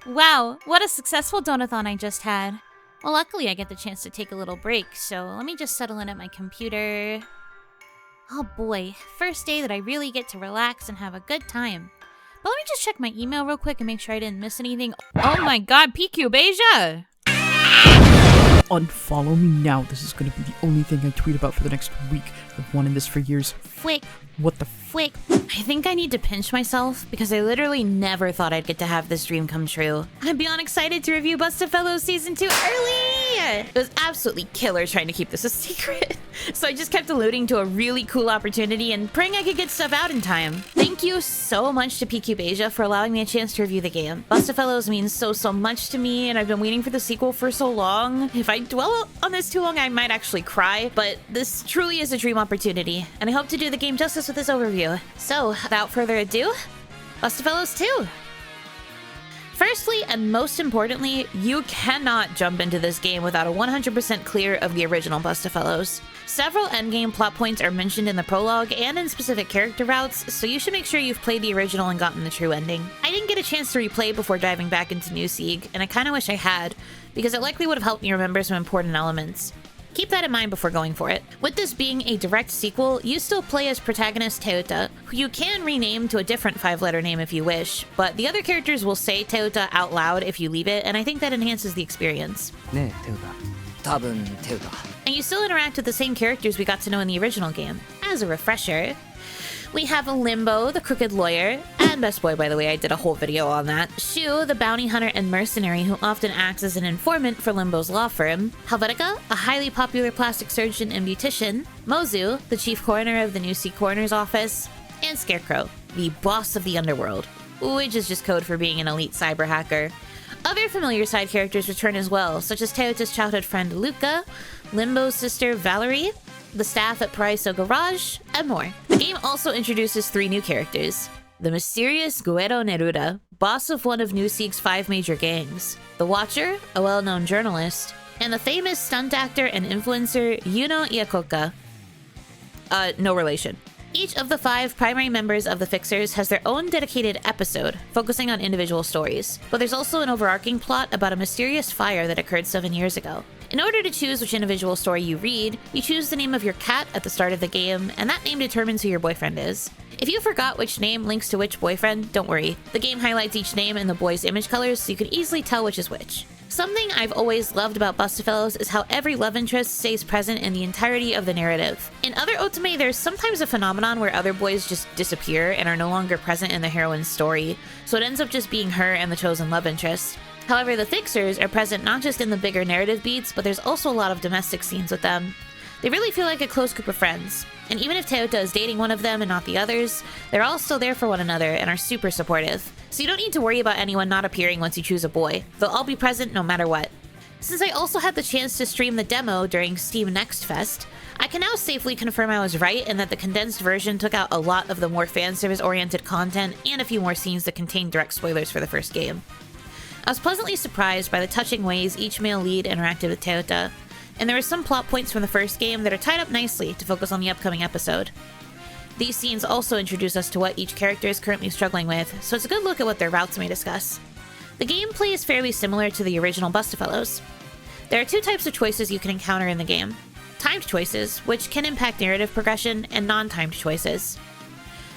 Wow, what a successful donathon I just had. Well, luckily I get the chance to take a little break, so let me just settle in at my computer. Oh boy, first day that I really get to relax and have a good time. But let me just check my email real quick and make sure I didn't miss anything. Oh my god, PQube Asia! Unfollow me now. This is gonna be the only thing I tweet about for the next week. I've wanted this for years. Flick. What the Flick. I think I need to pinch myself because I literally never thought I'd get to have this dream come true. I'm beyond excited to review BUSTAFELLOWS season 2 early! It was absolutely killer trying to keep this a secret. So I just kept alluding to a really cool opportunity and praying I could get stuff out in time. Thank you so much to PQube Asia for allowing me a chance to review the game. BUSTAFELLOWS means so much to me, and I've been waiting for the sequel for so long. If I dwell on this too long, I might actually cry, but this truly is a dream opportunity, and I hope to do the game justice with this overview. So, without further ado, BUSTAFELLOWS 2! Firstly, and most importantly, you cannot jump into this game without a 100% clear of the original BUSTAFELLOWS. Several endgame plot points are mentioned in the prologue and in specific character routes, so you should make sure you've played the original and gotten the true ending. I didn't get a chance to replay before diving back into New Sieg, and I kinda wish I had, because it likely would have helped me remember some important elements. Keep that in mind before going for it. With this being a direct sequel, you still play as protagonist Teuta, who you can rename to a different 5-letter name if you wish, but the other characters will say Teuta out loud if you leave it, and I think that enhances the experience. 네, 태우다. 답은 태우다. And you still interact with the same characters we got to know in the original game. As a refresher, we have Limbo, the crooked lawyer, and Best Boy, by the way, I did a whole video on that. Shu, the bounty hunter and mercenary who often acts as an informant for Limbo's law firm. Helvetica, a highly popular plastic surgeon and beautician. Mozu, the chief coroner of the New Sieg Coroner's office. And Scarecrow, the boss of the underworld, which is just code for being an elite cyber hacker. Other familiar side characters return as well, such as Teuta's childhood friend Luca, Limbo's sister Valerie, the staff at Paraiso Garage, and more. The game also introduces 3 new characters. The mysterious Guero Neruda, boss of one of New Sieg's 5 major gangs. The Watcher, a well-known journalist. And the famous stunt actor and influencer Yuno Hanaki. No relation. Each of the 5 primary members of the Fixers has their own dedicated episode, focusing on individual stories. But there's also an overarching plot about a mysterious fire that occurred 7 years ago. In order to choose which individual story you read, you choose the name of your cat at the start of the game, and that name determines who your boyfriend is. If you forgot which name links to which boyfriend, don't worry. The game highlights each name in the boy's image colors so you can easily tell which is which. Something I've always loved about BUSTAFELLOWS is how every love interest stays present in the entirety of the narrative. In other otome, there's sometimes a phenomenon where other boys just disappear and are no longer present in the heroine's story, so it ends up just being her and the chosen love interest. However, the Fixers are present not just in the bigger narrative beats, but there's also a lot of domestic scenes with them. They really feel like a close group of friends, and even if Teuta is dating one of them and not the others, they're all still there for one another and are super supportive. So you don't need to worry about anyone not appearing once you choose a boy. They'll all be present no matter what. Since I also had the chance to stream the demo during Steam Next Fest, I can now safely confirm I was right and that the condensed version took out a lot of the more fanservice-oriented content and a few more scenes that contained direct spoilers for the first game. I was pleasantly surprised by the touching ways each male lead interacted with Teuta, and there were some plot points from the first game that are tied up nicely to focus on the upcoming episode. These scenes also introduce us to what each character is currently struggling with, so it's a good look at what their routes may discuss. The gameplay is fairly similar to the original BUSTAFELLOWS. There are 2 types of choices you can encounter in the game. Timed choices, which can impact narrative progression, and non-timed choices.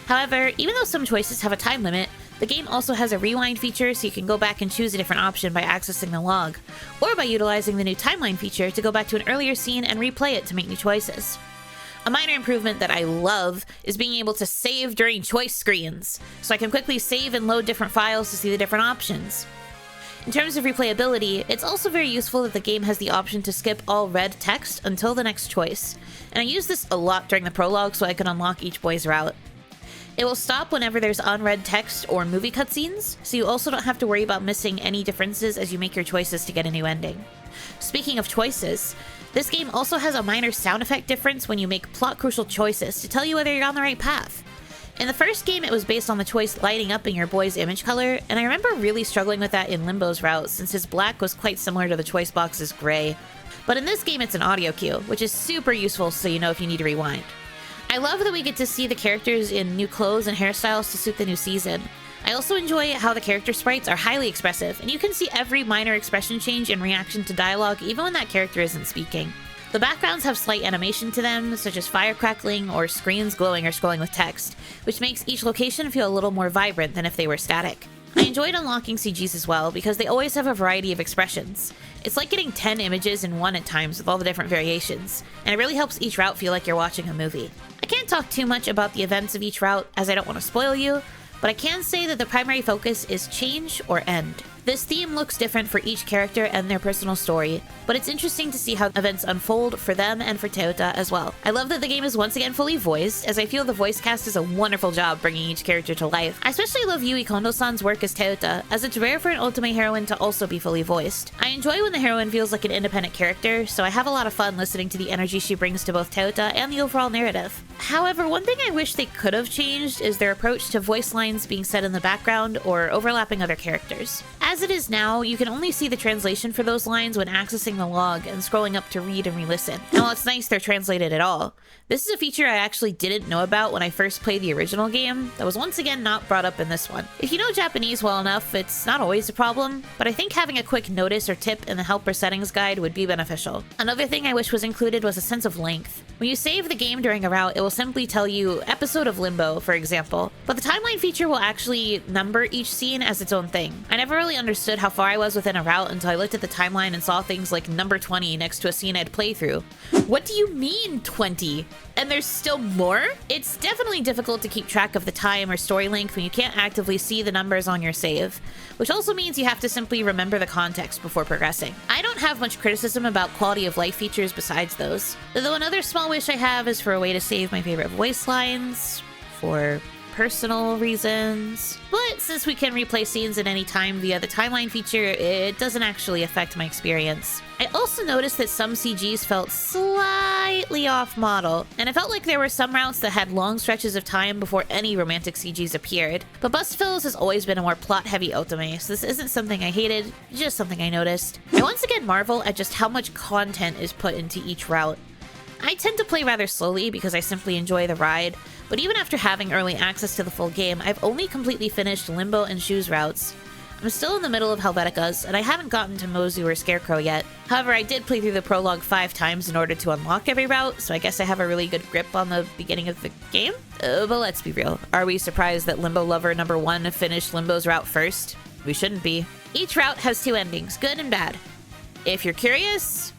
However, even though some choices have a time limit, the game also has a rewind feature so you can go back and choose a different option by accessing the log, or by utilizing the new timeline feature to go back to an earlier scene and replay it to make new choices. A minor improvement that I love is being able to save during choice screens, so I can quickly save and load different files to see the different options. In terms of replayability, it's also very useful that the game has the option to skip all red text until the next choice, and I use this a lot during the prologue so I can unlock each boy's route. It will stop whenever there's unread text or movie cutscenes, so you also don't have to worry about missing any differences as you make your choices to get a new ending. Speaking of choices, this game also has a minor sound effect difference when you make plot-crucial choices to tell you whether you're on the right path. In the first game, it was based on the choice lighting up in your boy's image color, and I remember really struggling with that in Limbo's route since his black was quite similar to the choice box's gray. But in this game, it's an audio cue, which is super useful so you know if you need to rewind. I love that we get to see the characters in new clothes and hairstyles to suit the new season. I also enjoy how the character sprites are highly expressive, and you can see every minor expression change in reaction to dialogue even when that character isn't speaking. The backgrounds have slight animation to them, such as fire crackling or screens glowing or scrolling with text, which makes each location feel a little more vibrant than if they were static. I enjoyed unlocking CGs as well, because they always have a variety of expressions. It's like getting 10 images in one at times with all the different variations, and it really helps each route feel like you're watching a movie. I can't talk too much about the events of each route, as I don't want to spoil you, but I can say that the primary focus is change or end. This theme looks different for each character and their personal story, but it's interesting to see how events unfold for them and for Toyota as well. I love that the game is once again fully voiced, as I feel the voice cast does a wonderful job bringing each character to life. I especially love Yui Kondo-san's work as Toyota, as it's rare for an Otome heroine to also be fully voiced. I enjoy when the heroine feels like an independent character, so I have a lot of fun listening to the energy she brings to both Toyota and the overall narrative. However, one thing I wish they could have changed is their approach to voice lines being said in the background or overlapping other characters. As it is now, you can only see the translation for those lines when accessing the log and scrolling up to read and re-listen. And while it's nice they're translated at all, this is a feature I actually didn't know about when I first played the original game that was once again not brought up in this one. If you know Japanese well enough, it's not always a problem, but I think having a quick notice or tip in the helper settings guide would be beneficial. Another thing I wish was included was a sense of length. When you save the game during a route, it will simply tell you episode of Limbo, for example, but the timeline feature will actually number each scene as its own thing. I never really understood how far I was within a route until I looked at the timeline and saw things like number 20 next to a scene I'd play through. What do you mean 20? And there's still more? It's definitely difficult to keep track of the time or story length when you can't actively see the numbers on your save, which also means you have to simply remember the context before progressing. I don't have much criticism about quality of life features besides those, though another small wish I have is for a way to save my favorite voice lines for personal reasons. But since we can replay scenes at any time via the timeline feature, it doesn't actually affect my experience. I also noticed that some CGs felt slightly off model, and it felt like there were some routes that had long stretches of time before any romantic CGs appeared. But BUSTAFELLOWS has always been a more plot-heavy otome, so this isn't something I hated, just something I noticed. I once again marvel at just how much content is put into each route. I tend to play rather slowly because I simply enjoy the ride, but even after having early access to the full game, I've only completely finished Limbo and Shu's routes. I'm still in the middle of Helvetica's, and I haven't gotten to Mozu or Scarecrow yet. However, I did play through the prologue 5 times in order to unlock every route, so I guess I have a really good grip on the beginning of the game? But let's be real. Are we surprised that Limbo Lover number 1 finished Limbo's route first? We shouldn't be. Each route has 2 endings, good and bad. If you're curious,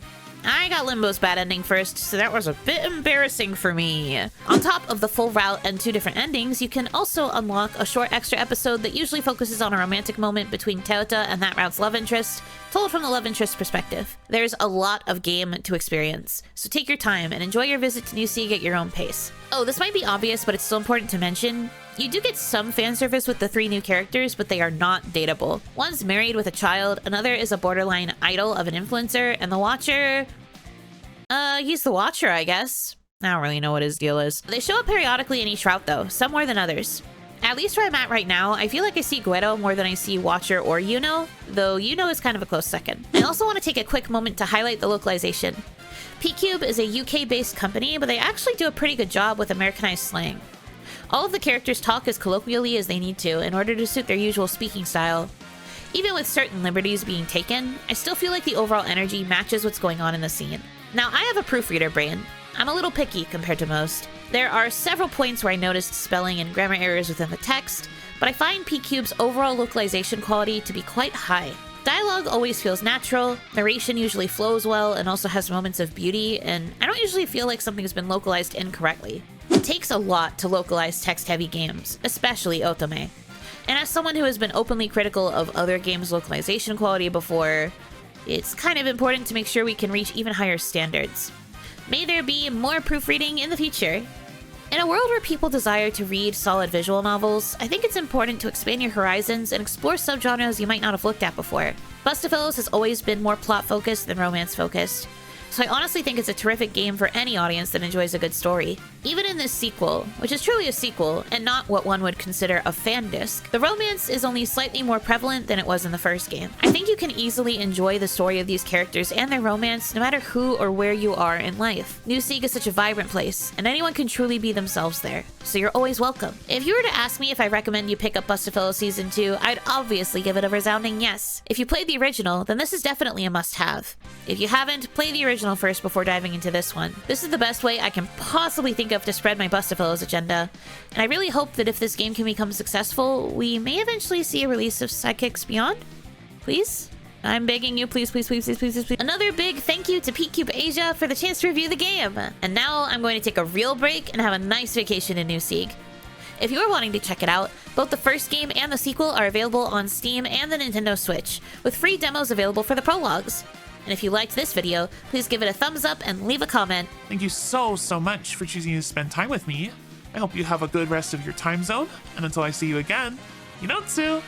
I got Limbo's bad ending first, so that was a bit embarrassing for me. On top of the full route and 2 different endings, you can also unlock a short extra episode that usually focuses on a romantic moment between Toyota and that route's love interest, told from the love interest perspective. There's a lot of game to experience, so take your time and enjoy your visit to New Sieg at your own pace. Oh, this might be obvious, but it's still important to mention. You do get some fan service with the 3 new characters, but they are not dateable. One's married with a child, another is a borderline idol of an influencer, and the Watcher... he's the Watcher, I guess. I don't really know what his deal is. They show up periodically in each route, though, some more than others. At least where I'm at right now, I feel like I see Guido more than I see Watcher or Yuno, though Yuno is kind of a close second. I also want to take a quick moment to highlight the localization. PQube is a UK-based company, but they actually do a pretty good job with Americanized slang. All of the characters talk as colloquially as they need to in order to suit their usual speaking style. Even with certain liberties being taken, I still feel like the overall energy matches what's going on in the scene. Now, I have a proofreader brain. I'm a little picky compared to most. There are several points where I noticed spelling and grammar errors within the text, but I find PQube's overall localization quality to be quite high. Dialogue always feels natural, narration usually flows well and also has moments of beauty, and I don't usually feel like something has been localized incorrectly. It takes a lot to localize text-heavy games, especially Otome. And as someone who has been openly critical of other games' localization quality before, it's kind of important to make sure we can reach even higher standards. May there be more proofreading in the future. In a world where people desire to read solid visual novels, I think it's important to expand your horizons and explore subgenres you might not have looked at before. BUSTAFELLOWS has always been more plot-focused than romance-focused, so I honestly think it's a terrific game for any audience that enjoys a good story. Even in this sequel, which is truly a sequel and not what one would consider a fan disc, the romance is only slightly more prevalent than it was in the first game. I think you can easily enjoy the story of these characters and their romance no matter who or where you are in life. New Sieg is such a vibrant place, and anyone can truly be themselves there, so you're always welcome. If you were to ask me if I recommend you pick up BUSTAFELLOWS Season 2, I'd obviously give it a resounding yes. If you played the original, then this is definitely a must-have. If you haven't, play the original first before diving into this one. This is the best way I can possibly think of to spread my BUSTAFELLOWS agenda, and I really hope that if this game can become successful, we may eventually see a release of Sidekicks Beyond. Please? I'm begging you, please, please, please, please, please, please. Another big thank you to PQube Asia for the chance to review the game. And now I'm going to take a real break and have a nice vacation in New Sieg. If you are wanting to check it out, both the first game and the sequel are available on Steam and the Nintendo Switch, with free demos available for the prologues. And if you liked this video, please give it a thumbs up and leave a comment. Thank you so much for choosing to spend time with me. I hope you have a good rest of your time zone, and until I see you again, Yunotsu!